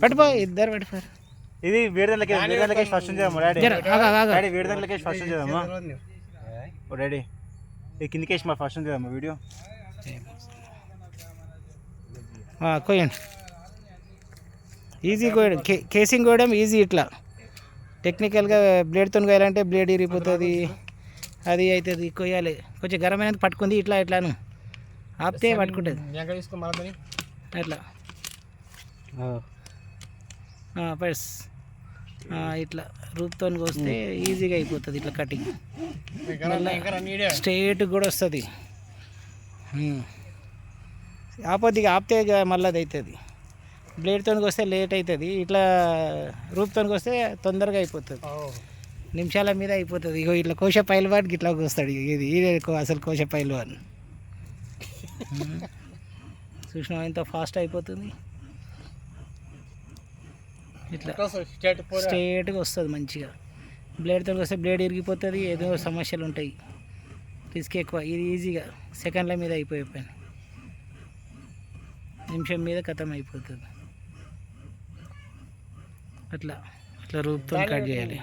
పట్టుపో ఇద్దరు పట్టుకోరు. ఇది వేడిదలకి ఫస్ట్ చేద్దాము డాడీ. డాడీ వేడిదలకి ఫస్ట్ చేద్దామా డాడీ? ఇది కిందికేసి మా ఫస్ట్ చేద్దామా వీడియో? కోయండి. ఈజీ కోయడం, కేసింగ్ కోయడం ఈజీ. ఇట్లా టెక్నికల్గా బ్లేడ్తో కోయాలంటే బ్లేడ్ ఇరిగిపోతుంది, అది అవుతుంది. కొయ్యాలి కొంచెం గరమైనది పట్టుకుంది ఇట్లా ఇట్లాను ఆపితే పట్టుకుంటుంది అట్లా. పర్స్ ఇట్లా రూప్తో కోస్తే ఈజీగా అయిపోతుంది. ఇట్లా కటింగ్ స్ట్రేట్ కూడా వస్తుంది. ఆపోద్దిగా ఆపితే మళ్ళీ అది అవుతుంది. బ్లేడ్తో వస్తే లేట్ అవుతుంది. ఇట్లా రూప్తో వస్తే తొందరగా అయిపోతుంది, నిమిషాల మీద అయిపోతుంది. ఇగో ఇట్లా కోశ పైల్వాన్కి ఇట్లా వస్తాడు. ఇది అసలు కోశ పైల్వాన్. చూసినా ఎంత ఫాస్ట్ అయిపోతుంది. ఇట్లా స్ట్రేట్గా వస్తుంది మంచిగా. బ్లేడ్తో వస్తే బ్లేడ్ ఇరిగిపోతుంది, ఏదో సమస్యలు ఉంటాయి, రిస్క్ ఎక్కువ. ఇది ఈజీగా సెకండ్ల మీద అయిపోయే పని, నిమిషం మీద ఖతం అయిపోతుంది. అట్లా అట్లా రూప్తో కట్ చేయాలి.